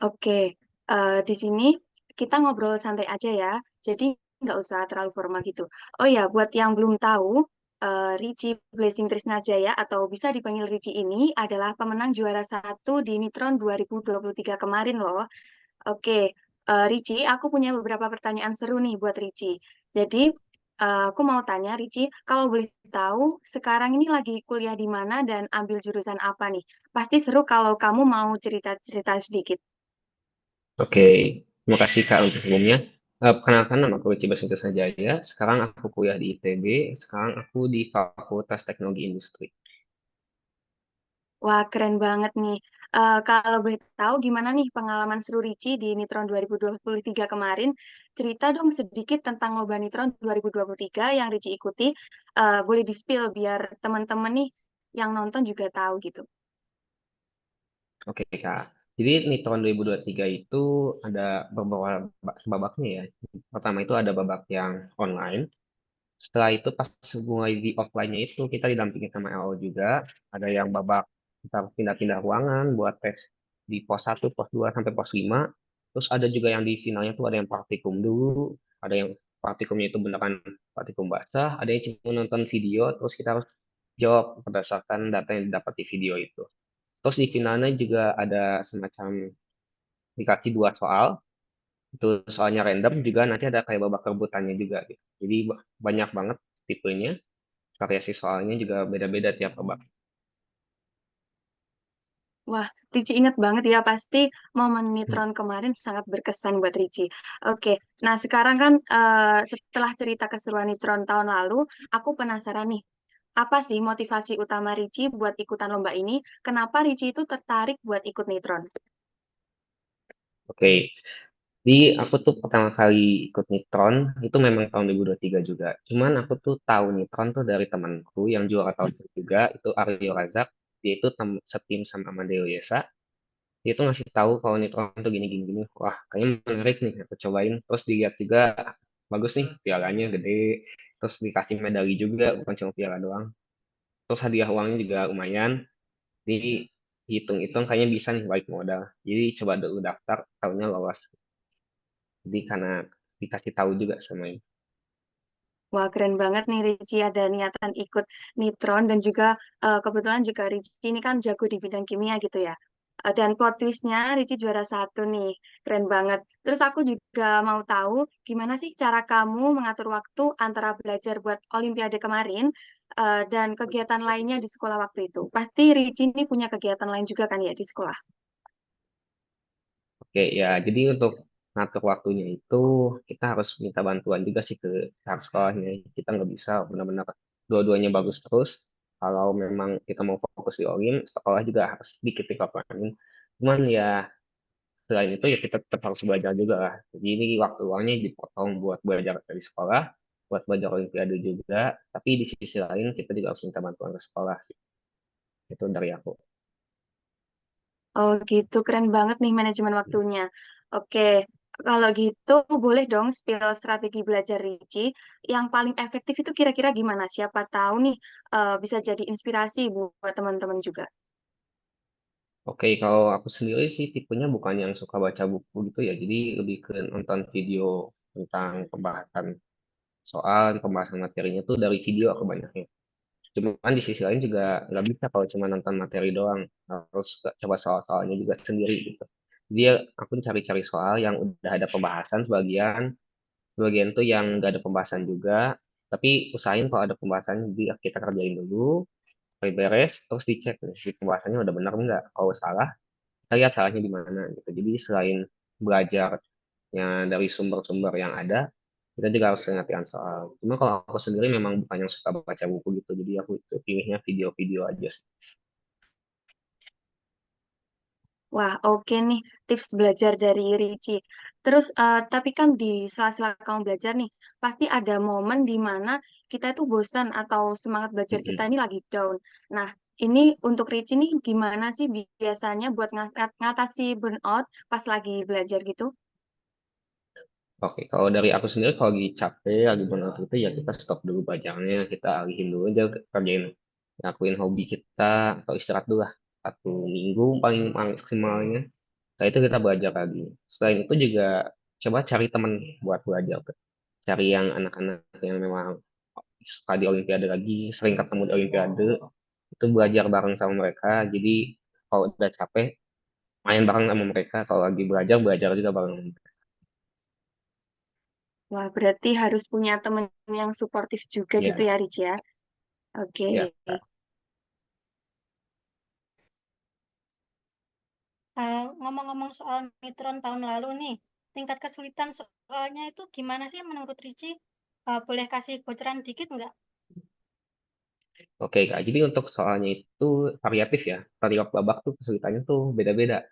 Oke, di sini kita ngobrol santai aja ya, jadi nggak usah terlalu formal gitu. Oh ya, buat yang belum tahu, Ricci Blessing Trisnajaya atau bisa dipanggil Ricci ini adalah pemenang juara satu di Nitron 2023 kemarin loh. Oke, Ricci, aku punya beberapa pertanyaan seru nih buat Ricci. Jadi, aku mau tanya Ricci, kalau boleh tahu, sekarang ini lagi kuliah di mana dan ambil jurusan apa nih? Pasti seru kalau kamu mau cerita-cerita sedikit. Oke, terima kasih Kak untuk sebelumnya. Perkenalkan nama aku Ciba Sinta Sanjaya. Sekarang aku kuliah di ITB. Sekarang aku di Fakultas Teknologi Industri. Wah, keren banget nih. Kalau boleh tahu gimana nih pengalaman seru Ricci di Nitron 2023 kemarin? Cerita dong sedikit tentang Lomba Nitron 2023 yang Ricci ikuti. Boleh di-spill biar teman-teman nih yang nonton juga tahu gitu. Oke Kak. Jadi di tahun 2023 itu ada beberapa babaknya ya. Pertama itu ada babak yang online. Setelah itu pas mulai di offline-nya itu kita didampingi sama LO juga. Ada yang babak kita pindah-pindah ruangan buat tes di pos 1, pos 2 sampai pos 5. Terus ada juga yang di finalnya tuh ada yang praktikum dulu, ada yang praktikumnya itu beneran praktikum basah, ada yang cuma nonton video terus kita harus jawab berdasarkan data yang didapat di video itu. Terus di finalnya juga ada semacam dikasih dua soal, itu soalnya random juga nanti ada kayak babak rebutannya juga gitu. Jadi banyak banget tipenya, variasi soalnya juga beda-beda tiap babak. Wah, Ricci inget banget ya, pasti momen Nitron kemarin sangat berkesan buat Ricci. Oke, nah sekarang kan setelah cerita keseruan Nitron tahun lalu, aku penasaran nih, apa sih motivasi utama Ricci buat ikutan lomba ini? Kenapa Ricci itu tertarik buat ikut Nitron? Oke, di aku tuh pertama kali ikut Nitron itu memang tahun 2023 juga. Cuman aku tuh tahu Nitron tuh dari temanku yang juara tahun itu juga, itu Aryo Razak. Dia itu setim sama Amadeo Yesa. Dia tuh ngasih tahu kalau Nitron tuh gini gini gini. Wah, kayaknya menarik nih, aku cobain. Terus dilihat juga bagus nih, pialanya gede. Terus dikasih medali juga, bukan cuma piala doang. Terus hadiah uangnya juga lumayan. Dihitung-hitung kayaknya bisa nih balik modal. Jadi coba dulu daftar, tahunya lolos. Jadi karena dikasih tahu juga sama ini. Wah, keren banget nih Ricci ada niatan ikut Nitron dan juga kebetulan juga Ricci ini kan jago di bidang kimia gitu ya. Dan plot twistnya Ricci juara satu nih, keren banget. Terus aku juga mau tahu gimana sih cara kamu mengatur waktu antara belajar buat Olimpiade kemarin dan kegiatan lainnya di sekolah waktu itu. Pasti Ricci ini punya kegiatan lain juga kan ya di sekolah. Oke, ya jadi untuk ngatur waktunya itu kita harus minta bantuan juga sih ke pihak sekolahnya. Kita nggak bisa benar-benar dua-duanya bagus terus. Kalau memang kita mau fokus di Olim, sekolah juga harus sedikit dikompakin. Cuman ya selain itu ya kita tetap harus belajar juga lah. Jadi ini waktu luangnya dipotong buat belajar dari sekolah, buat belajar Olimpiade juga. Tapi di sisi lain kita juga harus minta bantuan ke sekolah sih. Itu dari aku. Oh gitu, keren banget nih manajemen waktunya. Oke, kalau gitu boleh dong spill strategi belajar Ricci. Yang paling efektif itu kira-kira gimana? Siapa tahu nih bisa jadi inspirasi buat teman-teman juga. Oke, kalau aku sendiri sih tipenya bukan yang suka baca buku gitu ya, jadi lebih ke nonton video tentang pembahasan soal, pembahasan materinya tuh dari video aku banyaknya. Cuman di sisi lain juga nggak bisa kalau cuma nonton materi doang, harus coba soal-soalnya juga sendiri gitu. Jadi ya, aku cari-cari soal yang udah ada pembahasan sebagian, sebagian tuh yang nggak ada pembahasan juga, tapi usahain kalau ada pembahasan jadi kita kerjain dulu, sampai beres, terus dicek nih, di pembahasannya udah benar nggak. Kalau salah kita lihat salahnya di mana gitu. Jadi selain belajarnya dari sumber-sumber yang ada, kita juga harus latihan soal. Cuma kalau aku sendiri memang bukan yang suka baca buku gitu, jadi aku itu pilihnya video-video aja sih. Wah, oke nih tips belajar dari Ricci. Terus, tapi kan di sela-sela kamu belajar nih, pasti ada momen di mana kita itu bosan atau semangat belajar kita Mm-mm. ini lagi down. Nah, ini untuk Ricci nih gimana sih biasanya buat ngatasi burnout pas lagi belajar gitu? Oke, kalau dari aku sendiri kalau lagi capek, lagi burnout itu ya kita stop dulu belajarnya, kita alihin dulu aja kerjain, lakuin hobi kita atau istirahat dulu lah 1 minggu paling maksimalnya. Setelah itu kita belajar lagi. Selain itu juga coba cari teman buat belajar. Cari yang anak-anak yang memang suka di Olimpiade lagi, sering ketemu di Olimpiade, itu belajar bareng sama mereka. Jadi kalau udah capek, main bareng sama mereka. Kalau lagi belajar, belajar juga bareng sama mereka. Wah, berarti harus punya temen yang suportif juga gitu Ya, ya, Rich ya. Oke. ya. Ngomong-ngomong soal Nitron tahun lalu nih, tingkat kesulitan soalnya itu gimana sih menurut Ricci? Boleh kasih bocoran dikit nggak? Oke, Kak. Jadi untuk soalnya itu variatif ya. Setiap babak tuh kesulitannya tuh beda-beda.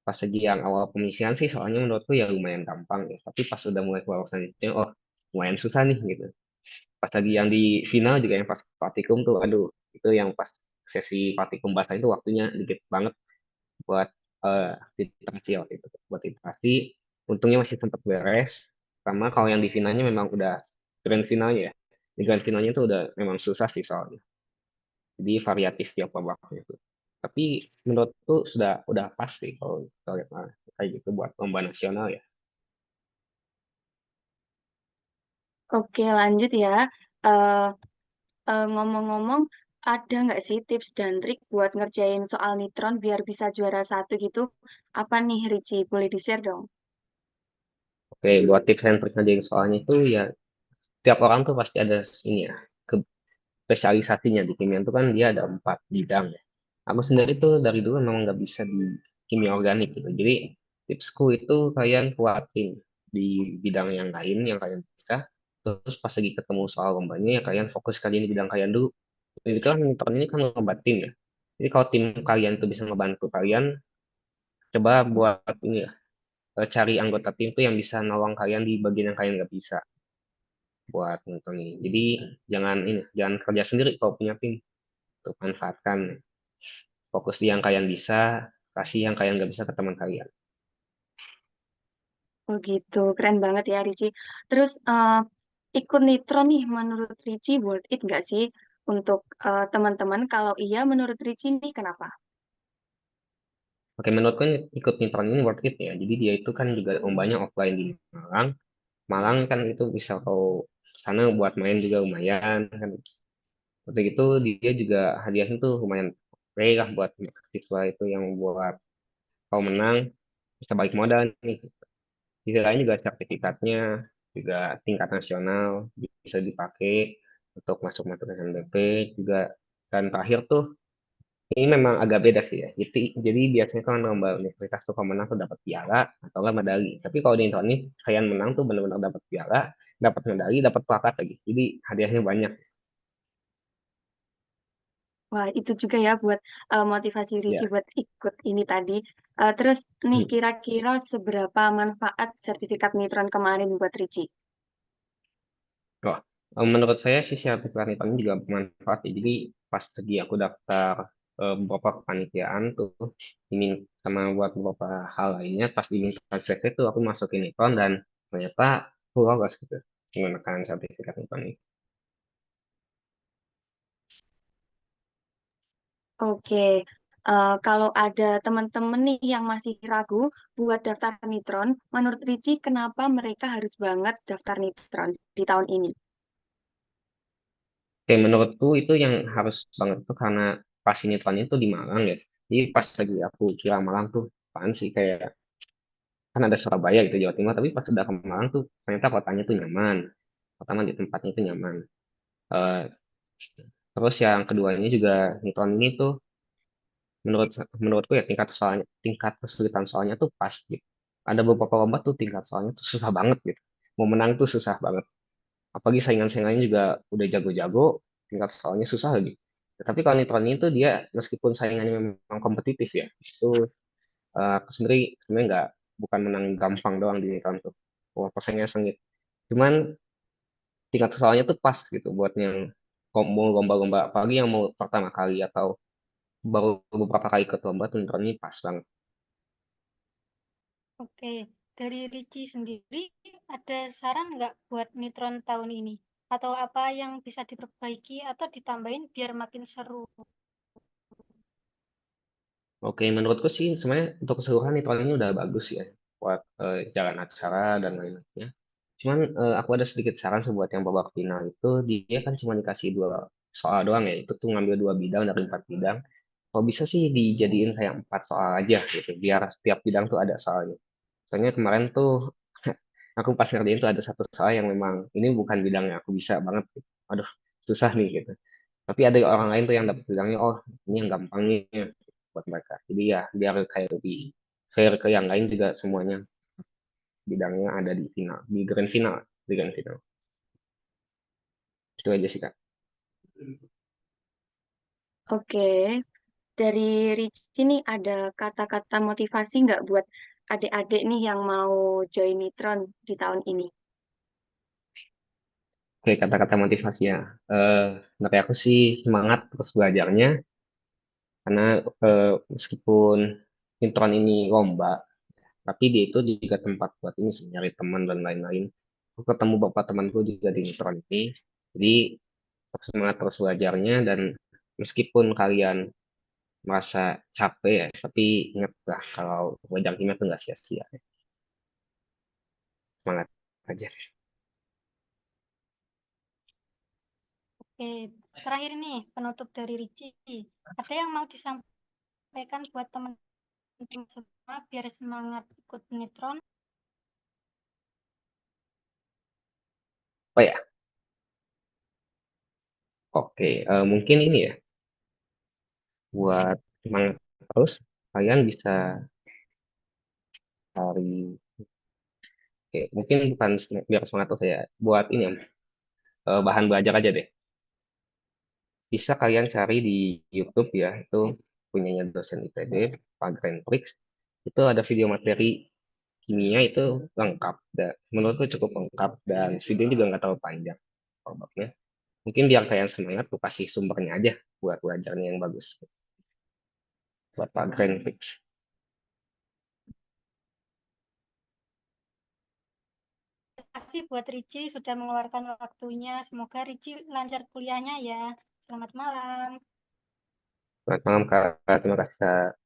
Pas segi yang awal pemisihan sih soalnya menurutku ya lumayan gampang ya. Tapi pas udah mulai keluar selanjutnya, oh lumayan susah nih gitu. Pas lagi yang di final juga yang pas praktikum tuh, aduh itu yang pas sesi praktikum bahasa itu waktunya dikit banget buat literasi waktu itu. Buat literasi, untungnya masih sempat beres. Sama kalau yang di finalnya memang udah grand finalnya ya. Di grand finalnya tuh udah memang susah sih soalnya. Jadi variatif tiap babaknya itu. Tapi menurutku udah pas sih kalau kita lihat kayak gitu buat lomba nasional ya. Oke, lanjut ya. Eh, ngomong-ngomong, ada nggak sih tips dan trik buat ngerjain soal nitron biar bisa juara satu gitu? Apa nih, Ricci? Boleh di-share dong? Oke, buat tips and trik ngerjain soalnya itu ya tiap orang tuh pasti ada ini ya ke spesialisasinya di kimia itu kan dia ada 4 bidang ya. Aku sendiri tuh dari dulu memang nggak bisa di kimia organik gitu. Jadi tipsku itu kalian kuatin di bidang yang lain yang kalian bisa. Terus pas lagi ketemu soal lombanya ya kalian fokus kalian di bidang kalian dulu. Jadi kan intern ini kan lomba tim ya. Jadi kalau tim kalian tuh bisa ngebantu kalian, coba buat ini ya, cari anggota tim tuh yang bisa nolong kalian di bagian yang kalian nggak bisa buat nonton ini. Jadi jangan kerja sendiri kalau punya tim. Untuk manfaatkan fokus di yang kalian bisa, kasih yang kalian nggak bisa ke teman kalian. Oh gitu, keren banget ya, Ricci. Terus, ikut nitron nih, menurut Ricci worth it nggak sih untuk teman-teman? Kalau iya, menurut Ricci nih, kenapa? Oke, menurutku ikut Nitron ini worth it ya. Jadi dia itu kan juga lombanya offline di Malang. Malang kan itu bisa kau sana buat main juga lumayan kan. Waktu itu dia juga hadiahnya tuh lumayan oke lah buat siswa itu yang buat kau menang bisa balik modal nih. Di sisi lain juga sertifikatnya juga tingkat nasional bisa dipakai untuk masuk-masuk SNBP juga. Dan terakhir tuh ini memang agak beda sih ya. Jadi biasanya kan lomba universitas tuh kalau menang tuh dapat piala atau enggak medali. Tapi kalau di Indonesia kalian menang tuh benar-benar dapat piala, dapat medali, dapat plakat lagi. Jadi hadiahnya banyak. Wah, itu juga ya buat motivasi Ricci Ya. buat ikut ini tadi. Terus nih, Hmm. kira-kira seberapa manfaat sertifikat nitron kemarin buat Ricci? Wah, menurut saya sih sertifikat ini juga bermanfaat ya. Jadi pas lagi aku daftar beberapa kepanitiaan tuh diminta sama buat beberapa hal lainnya pas diminta seleksi tuh aku masukin Nikon dan ternyata aku lolos gitu menggunakan sertifikat Nikon ini. Oke, kalau ada teman-teman nih yang masih ragu buat daftar nitron, menurut Ricci kenapa mereka harus banget daftar nitron di tahun ini? Oke, menurutku itu yang harus banget tuh karena pas sinetron itu di Malang ya. Jadi pas lagi aku kira Malang tuh apaan sih kayak kan ada Surabaya gitu Jawa Timur, tapi pas udah ke Malang tuh ternyata kotanya tuh nyaman. Pertama di tempatnya itu nyaman. Eh, Terus yang keduanya juga sinetron ini tuh menurut menurutku ya tingkat kesulitan soalnya tuh pas gitu. Ada beberapa lomba tuh tingkat soalnya tuh susah banget gitu. Mau menang tuh susah banget. Apalagi saingan-saingannya juga udah jago-jago, tingkat soalnya susah lagi. Tapi kalau Nitron itu dia meskipun saingannya memang kompetitif ya, itu aku sendiri sebenarnya nggak bukan menang gampang doang di Nitron tuh. Wah, persaingannya sengit. Cuman tingkat soalnya tuh pas gitu buat yang mau lomba-lomba apalagi yang mau pertama kali atau baru beberapa kali ikut lomba tuh Nitron ini pas banget. Oke, dari Ricci sendiri ada saran nggak buat Nitron tahun ini? Atau apa yang bisa diperbaiki atau ditambahin biar makin seru? Oke, menurutku sih sebenarnya untuk keseluruhan Nitron ini udah bagus ya buat jalan acara dan lain-lainnya. Cuman aku ada sedikit saran sih buat yang babak final itu dia kan cuma dikasih dua soal doang ya, itu tuh ngambil dua bidang dari empat bidang. Kalau bisa sih dijadiin kayak empat soal aja gitu, biar setiap bidang tuh ada soalnya. Soalnya kemarin tuh aku pas ngerjain tuh ada satu soal yang memang ini bukan bidangnya aku bisa banget. Gitu. Aduh, susah nih gitu. Tapi ada orang lain tuh yang dapat bilangnya, oh ini yang gampang nih buat mereka. Jadi ya biar kayak lebih fair ke yang lain juga semuanya bidangnya ada di final, di grand final. Itu aja sih Kak. Oke, dari Ricci nih ada kata-kata motivasi nggak buat adik-adik nih yang mau join Nitron di tahun ini? Oke, kata-kata motivasi ya. Eh, dari aku sih semangat terus belajarnya, karena meskipun Intron ini lomba, tapi dia itu juga tempat buat ini sih, nyari teman dan lain-lain. Aku ketemu beberapa temanku juga di Intron ini, jadi tetap semangat terus belajarnya dan meskipun kalian merasa capek ya, tapi ingatlah kalau belajar kimia itu nggak sia-sia. Semangat aja. Oke, terakhir nih penutup dari Ricci. Ada yang mau disampaikan buat teman-teman semua biar semangat ikut Nitron? Oh ya, oke. Mungkin ini ya, buat semangat terus, kalian bisa cari, oke, mungkin bukan biar semangat terus ya, buat ini ya, bahan belajar aja deh. Bisa kalian cari di YouTube ya, itu punyanya dosen ITB, Pak Grandprix. Itu ada video materi kimia itu lengkap. Dan menurutku cukup lengkap dan videonya juga nggak terlalu panjang. Obatnya. Mungkin biar kalian semangat, aku kasih sumbernya aja buat belajarnya yang bagus. Buat Pak Grandprix. Terima kasih buat Ricci sudah mengeluarkan waktunya. Semoga Ricci lancar kuliahnya ya. Selamat malam. Selamat malam Kak, terima kasih Kak.